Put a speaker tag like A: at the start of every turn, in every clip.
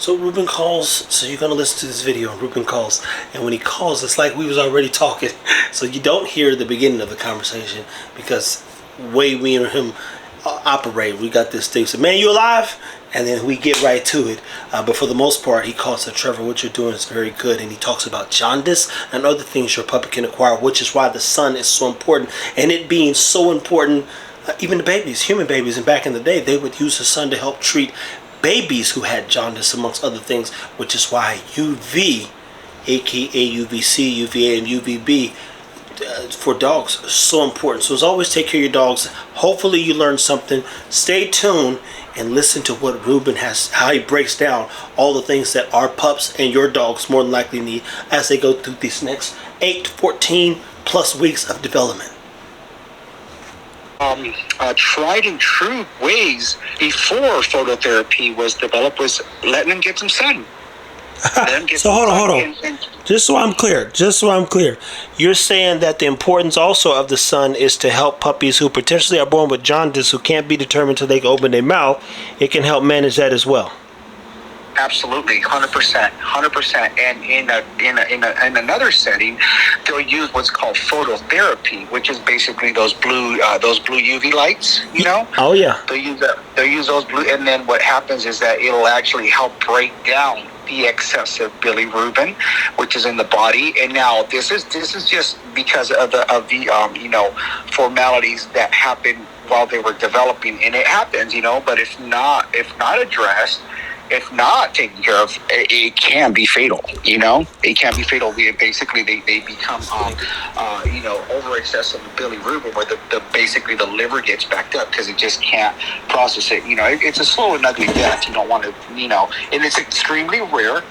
A: So Ruben calls, so you're going to listen to this video, and Ruben calls, and when he calls, it's like we was already talking, so you don't hear the beginning of the conversation, because way we and him operate, we got this thing, so man, you alive? And then we get right to it, but for the most part, he calls it, Trevor, what you're doing is very good, and he talks about jaundice and other things your puppy can acquire, which is why the sun is so important, and it being so important, even the babies, human babies, and back in the day, they would use the sun to help treat babies who had jaundice, amongst other things, which is why UV, aka UVC, UVA, and UVB for dogs is so important. So as always, take care of your dogs. Hopefully you learned something. Stay tuned and listen to what Ruben has, how he breaks down all the things that our pups and your dogs more than likely need as they go through these next 8 to 14 plus weeks of development.
B: Tried and true ways before phototherapy was developed was letting them get some sun.
A: So hold on. Just so I'm clear, you're saying that the importance also of the sun is to help puppies who potentially are born with jaundice, who can't be determined till they can open their mouth. It can help manage that as well.
B: Absolutely, 100%. And in another setting, they'll use what's called phototherapy, which is basically those blue UV lights. You know?
A: Oh yeah.
B: They'll use those blue, and then what happens is that it'll actually help break down the excessive bilirubin, which is in the body. And now this is just because of the formalities that happen while they were developing, and it happens, but if not addressed, if not taken care of, it can be fatal. It can be fatal. Basically, they become over excessive bilirubin, where basically the liver gets backed up because it just can't process it. It's a slow and ugly death. You don't want to, and it's extremely rare.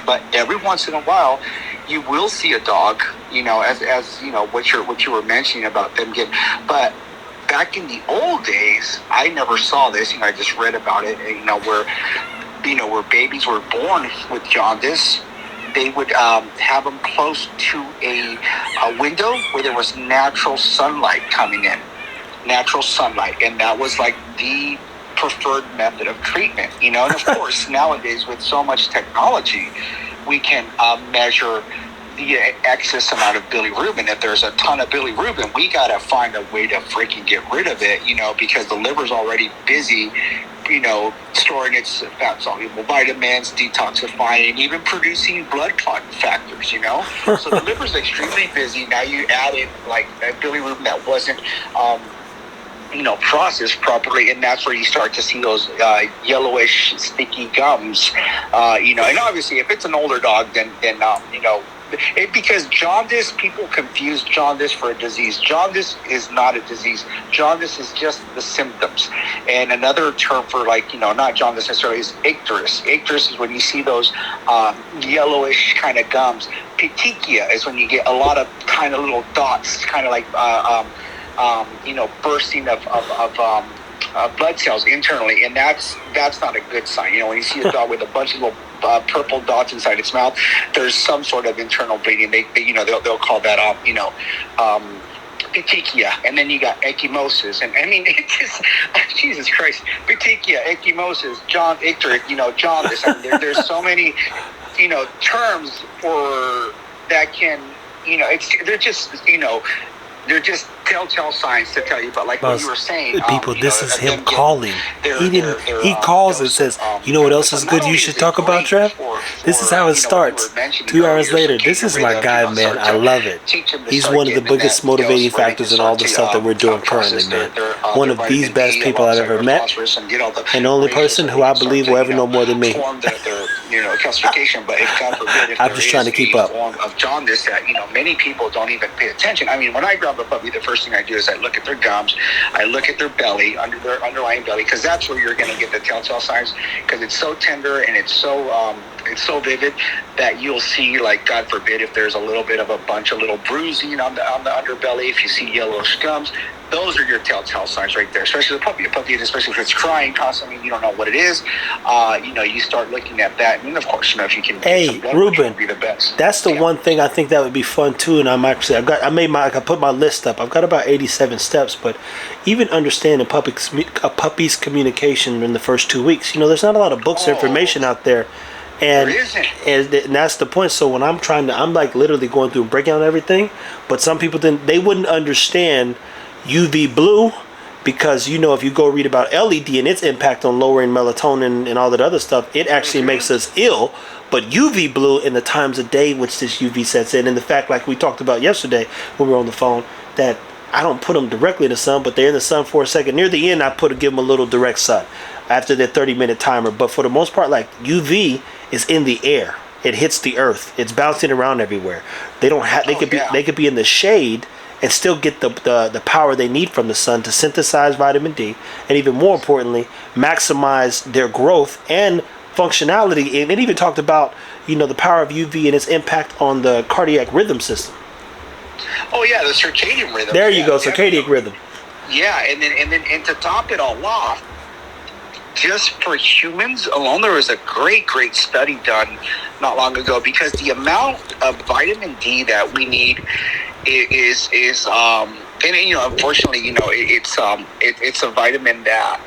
B: But every once in a while, you will see a dog. As what you were mentioning about them getting, but. Back in the old days, I never saw this. I just read about it. Where babies were born with jaundice, they would have them close to a window where there was natural sunlight coming in, and that was like the preferred method of treatment. And of course, nowadays with so much technology, we can measure the excess amount of bilirubin. If there's a ton of bilirubin, we gotta find a way to freaking get rid of it, because the liver's already busy, storing its fat-soluble vitamins, detoxifying, even producing blood clot factors, So the liver's extremely busy. Now you add in like bilirubin that wasn't processed properly, and that's where you start to see those yellowish, sticky gums. And obviously, if it's an older dog, then because jaundice, people confuse jaundice for a disease. Jaundice is not a disease. Jaundice is just the symptoms. And another term for not jaundice necessarily is icterus. Icterus is when you see those yellowish kind of gums. Petechia is when you get a lot of kind of little dots, kind of like bursting of blood cells internally, and that's not a good sign. When you see a dog with a bunch of little purple dots inside its mouth, there's some sort of internal bleeding. They'll call that petechia, and then you got ecchymosis, and I mean, it just Jesus Christ, petechia, ecchymosis, jaundice. I mean, there's so many terms for that can they're just telltale signs to tell you, but like what you were saying,
A: people, this is him calling. He calls and says, what else is good you should talk about, Trev? This is how it starts. 2 hours later, this is my guy, man. I love it. He's one of the biggest motivating factors in all the stuff that we're doing currently, man. One of the best people I've ever met, and the only person who I believe will ever know more than me.
B: Calcification, but if God forbid, if
A: I'm just trying to keep up.
B: Form of jaundice that many people don't even pay attention. I mean, when I grab a puppy, the first thing I do is I look at their gums, I look at their belly, under their underlying belly, because that's where you're going to get the telltale signs, because it's so tender and it's so It's so vivid that you'll see, like, God forbid, if there's a little bit of a bunch of little bruising on the underbelly, if you see yellow scums, those are your telltale signs right there. Especially the puppy. A puppy, especially if it's crying constantly, you don't know what it is. You start looking at that, and of course, if you can.
A: Hey, Ruben,
B: would be the best.
A: that's the one thing I think that would be fun too. And I put my list up. I've got about 87 steps, but even understanding a puppy's communication in the first 2 weeks. There's not a lot of books or information out there. And that's the point. So when I'm like literally going through and breaking down everything, but some people they wouldn't understand UV blue, because if you go read about LED and its impact on lowering melatonin and all that other stuff, it actually makes us ill. But UV blue, in the times of day which this UV sets in, and the fact, like we talked about yesterday when we were on the phone, that I don't put them directly in the sun, but they're in the sun for a second. Near the end, I give them a little direct sun after their 30-minute timer. But for the most part, like, UV is in the air. It hits the earth. It's bouncing around everywhere. They could be in the shade and still get the power they need from the sun to synthesize vitamin D, and even more importantly, maximize their growth and functionality. And it even talked about the power of UV and its impact on the cardiac rhythm system.
B: Oh yeah, the circadian rhythm.
A: There you go, circadian rhythm.
B: Yeah, and to top it all off, just for humans alone, there was a great study done not long ago, because the amount of vitamin D that we need is unfortunately, it's a vitamin that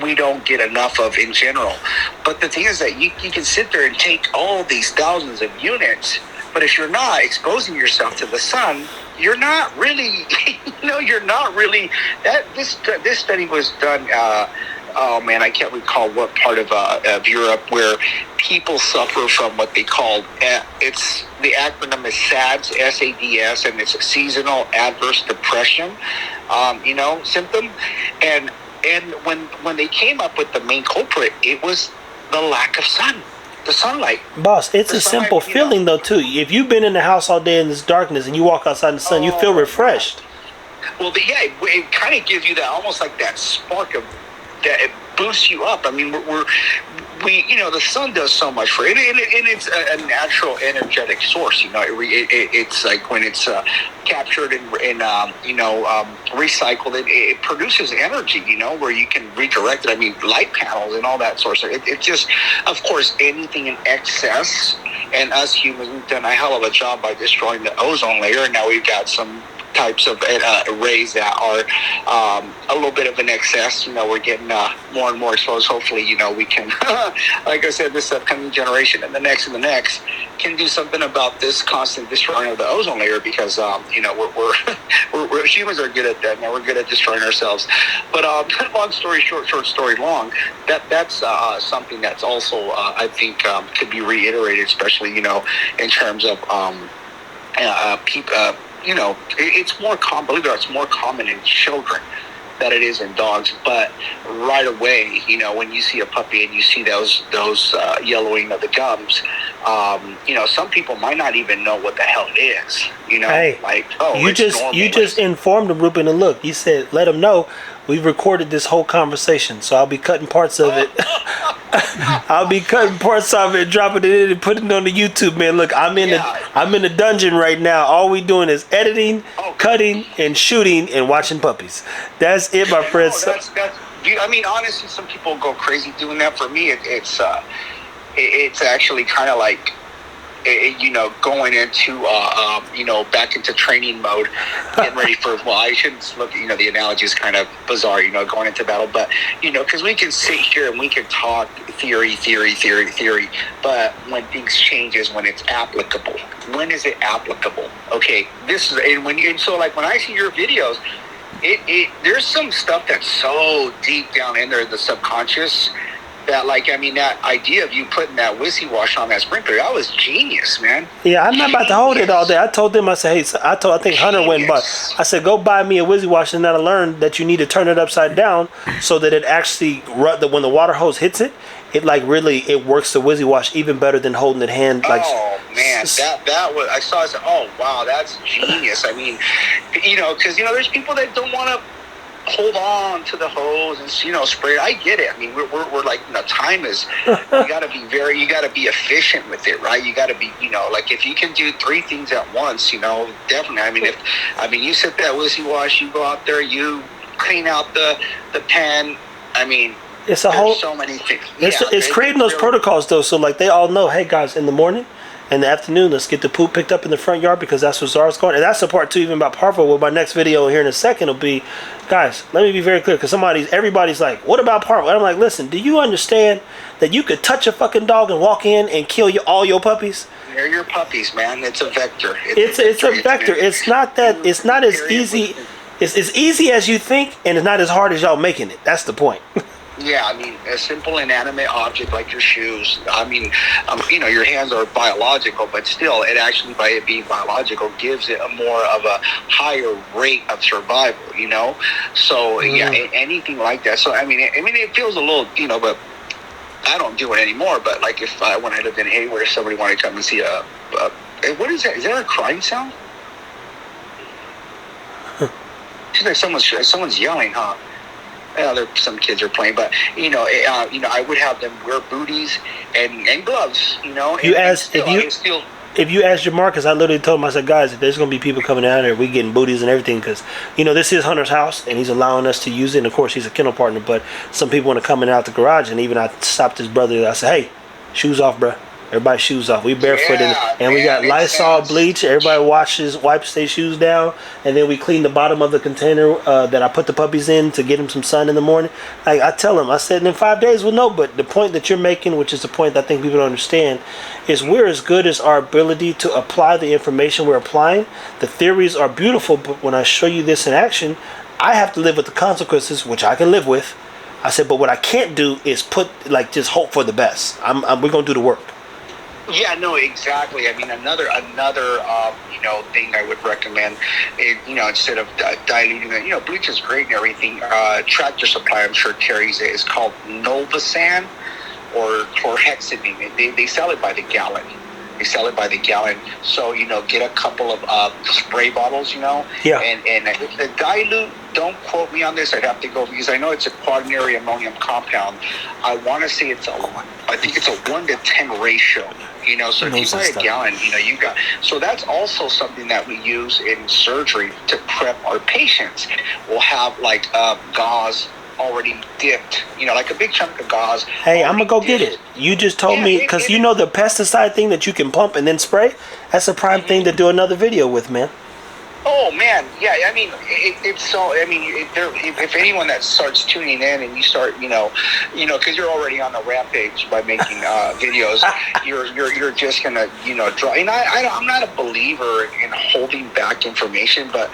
B: we don't get enough of in general. But the thing is that you can sit there and take all these thousands of units, but if you're not exposing yourself to the sun, you're not really, this study was done, I can't recall what part of Europe, where people suffer from what they call, the acronym is SADS, SADS, and it's a seasonal adverse depression, symptom. And when they came up with the main culprit, it was the lack of the sunlight.
A: Boss, it's a simple feeling though too. If you've been in the house all day in this darkness and you walk outside in the sun, you feel refreshed.
B: Well, it kind of gives you that, almost like that spark of that. It boosts you up. I mean, the sun does so much for it, and it's a natural energetic source. It's like when it's captured and recycled, it produces energy. Where you can redirect it. I mean, light panels and all that source. It just, of course, anything in excess. And us humans, we've done a hell of a job by destroying the ozone layer, and now we've got some types of rays that are a little bit of an excess. We're getting more and more exposed. Hopefully, we can, like I said, this upcoming generation and the next can do something about this constant destroying of the ozone layer, because we're humans are good at that. Now we're good at destroying ourselves. But long story short story long, that's something that's also I think could be reiterated, especially in terms of people. It's more common. Believe it or not, it's more common in children than it is in dogs. But right away, when you see a puppy and you see those yellowing of the gums, some people might not even know what the hell it is.
A: Hey, you just informed them, Ruben, and look, you said let them know we've recorded this whole conversation, so I'll be cutting parts of it. I'll be cutting parts of it, dropping it in, and putting it on the YouTube, man. Look, I'm in the dungeon right now. All we doing is editing, cutting, and shooting, and watching puppies. That's it, my friends.
B: Honestly, some people go crazy doing that. For me, it's actually kind of like, going into back into training mode, getting ready for, I shouldn't look, the analogy is kind of bizarre, going into battle, but because we can sit here and we can talk theory, but when things change is when it's applicable. When is it applicable? Okay, this is, and so like when I see your videos, there's some stuff that's so deep down in there, the subconscious, that that idea of you putting that whiskey wash on that sprinkler, that was genius, man.
A: Yeah, I'm not about to hold it all day. I told them, I said, hey, I think Hunter went by. I said, go buy me a whiskey wash, and then I learned that you need to turn it upside down so that it actually, when the water hose hits it, it works the whiskey wash even better than holding it hand.
B: Oh man, that was, I said, oh wow, that's genius. I mean, because there's people that don't want to hold on to the hose and spray it. I get it. I mean, we're like, time is, you got to be efficient with it, right? You got to be, like if you can do 3 things at once, definitely. I mean, you sit there, wishy wash, you go out there, you clean out the pen. I mean,
A: it's a whole,
B: so many things.
A: It's creating those protocols though, so like they all know, hey guys, in the morning, in the afternoon, let's get the poop picked up in the front yard because that's where Zara's going. And that's the part too, even about parvo. Well, my next video here in a second will be, guys, let me be very clear, because everybody's like, what about parvo? And I'm like, listen, do you understand that you could touch a fucking dog and walk in and kill all your puppies?
B: They're your puppies, man. It's a vector.
A: It's a vector. It's not as easy. It's as easy as you think, and it's not as hard as y'all making it. That's the point.
B: Yeah, I mean, a simple inanimate object like your shoes. I mean, your hands are biological, but still, it actually, by it being biological, gives it a more of a higher rate of survival. So anything like that. So I mean, it feels a little, but I don't do it anymore. But like if when I lived in Hayward, if somebody wanted to come and see what is that? Is there a crying sound? It's like someone's yelling, huh? Some kids are playing, but I would have them wear booties and gloves.
A: If you ask Jamar, because I literally told him, I said, guys, if there's gonna be people coming down there, we getting booties and everything, because this is Hunter's house and he's allowing us to use it. And of course, he's a kennel partner, but some people want to come in and out the garage, and even I stopped his brother. I said, hey, shoes off, bro. Everybody's shoes off. We barefooted, and we got Lysol bleach. Everybody wipes their shoes down, and then we clean the bottom of the container that I put the puppies in to get them some sun in the morning. I tell them, I said, in 5 days, we'll know. But the point that you're making, which is the point that I think people don't understand, is we're as good as our ability to apply the information we're applying. The theories are beautiful, but when I show you this in action, I have to live with the consequences, which I can live with. I said, but what I can't do is just hope for the best. We're gonna do the work.
B: Yeah, no, exactly. I mean, another thing I would recommend, instead of diluting it, bleach is great and everything. Tractor Supply, I'm sure carries it. It's called Novasan or chlorhexidine. They sell it by the gallon. So, get a couple of spray bottles,
A: Yeah.
B: And the dilute, don't quote me on this. I'd have to go, because I know it's a quaternary ammonium compound. I want to say I think it's a 1 to 10 ratio. So if you buy a gallon, you got. So that's also something that we use in surgery to prep our patients. We'll have like gauze already dipped, like a big chunk of gauze.
A: Hey, I'm gonna go get it. You just told me, because the pesticide thing that you can pump and then spray. That's a prime thing to do another video with, man.
B: Oh man, yeah. I mean, it's so. I mean, if anyone that starts tuning in and you start, because you're already on the rampage by making videos, you're just gonna, draw. And I'm not a believer in holding back information, but.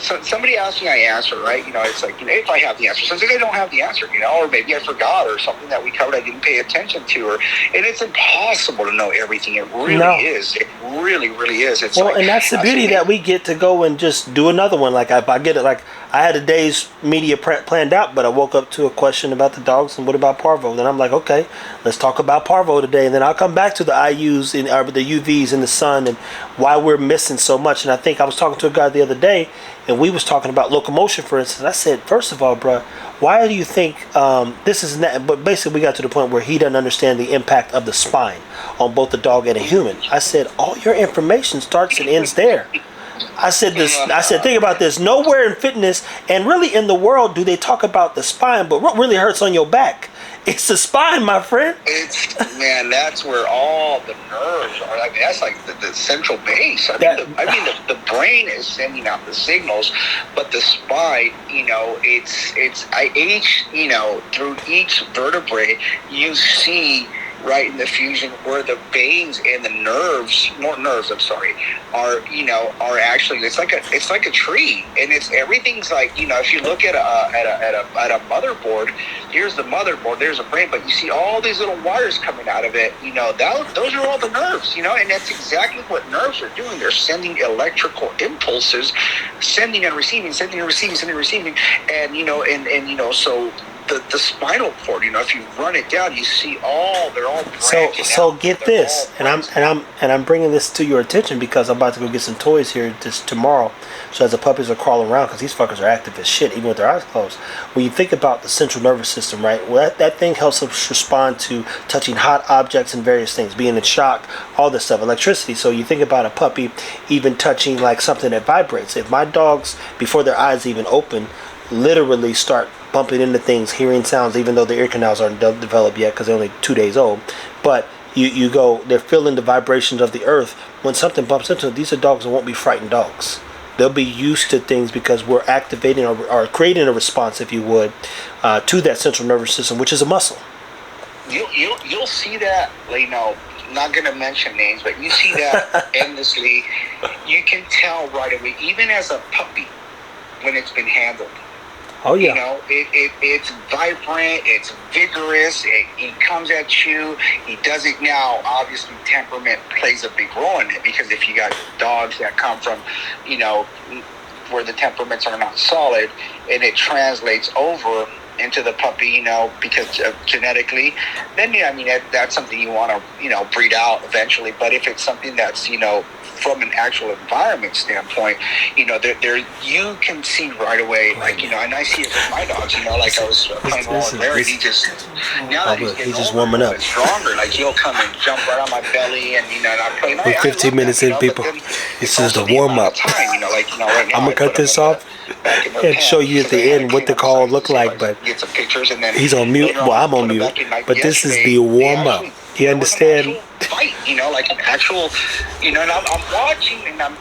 B: So somebody asks me, I answer, right? It's like, if I have the answer. Sometimes I don't have the answer, or maybe I forgot, or something that we covered I didn't pay attention to, and it's impossible to know everything. It really is. It really, really is. It's
A: and that's the beauty that we get to go and just do another one. Like if I get it, like I had a day's media planned out, but I woke up to a question about the dogs and what about parvo. Then I'm like, okay, let's talk about parvo today, and then I'll come back to the IUs and the UVs in the sun and why we're missing so much. And I think I was talking to a guy the other day, and we was talking about locomotion, for instance. I said, first of all, bro, why do you think this is not? But basically, we got to the point where he doesn't understand the impact of the spine on both the dog and a human. I said, all your information starts and ends there. I said, think about this. Nowhere in fitness and really in the world do they talk about the spine, but what really hurts on your back? It's the spine, my friend.
B: That's where all the nerves are. Like that's like the central base. The brain is sending out the signals, but the spine, through each vertebrae, you see right in the fusion where the veins and the nerves, are actually, it's like a tree, and everything's like, if you look at a motherboard, here's the motherboard, there's a brain, but you see all these little wires coming out of it, those are all the nerves, and that's exactly what nerves are doing. They're sending electrical impulses, sending and receiving, and so the spinal cord. You know, if you run it down, you see they're all branching
A: So
B: out.
A: get
B: They're
A: this,
B: all
A: and I'm bringing this to your attention because I'm about to go get some toys here this tomorrow. So as the puppies are crawling around, because these fuckers are active as shit, even with their eyes closed. When you think about the central nervous system, right? Well, that thing helps us respond to touching hot objects and various things, being in shock, all this stuff, electricity. So you think about a puppy even touching like something that vibrates. If my dogs, before their eyes even open, literally start bumping into things, hearing sounds, even though their ear canals aren't developed yet because they're only 2 days old, but you go, they're feeling the vibrations of the earth. When something bumps into them, these are dogs that won't be frightened dogs. They'll be used to things because we're activating or creating a response, if you would, to that central nervous system, which is a muscle.
B: You'll see that, you know, not going to mention names, but you see that endlessly. You can tell right away, even as a puppy, when it's been handled.
A: Oh yeah.
B: You know, it's vibrant, it's vigorous, he comes at you, he does it now. Obviously, temperament plays a big role in it, because if you got dogs that come from, you know, where the temperaments are not solid, and it translates over into the puppy, you know, because genetically, then, yeah, I mean, that's something you want to, you know, breed out eventually. But if it's something that's, you know, from an actual environment standpoint, you know, there you can see right away, like, you know, and I see it with my dogs, you know, like I was playing along with Larry, he just, now that he's getting older,
A: warming up,
B: stronger, like he'll come and jump right on my belly, and, you know, and I play, and
A: we're 15 minutes in, people. This is the warm up.
B: You know, like, you know, right now,
A: I'm gonna cut this off and show you at the end what the call looked like, but
B: get some pictures, and then
A: he's on mute. Well, I'm on mute, but this is the warm up. You understand?
B: Fight, you know, like an actual, you know, and I'm watching, and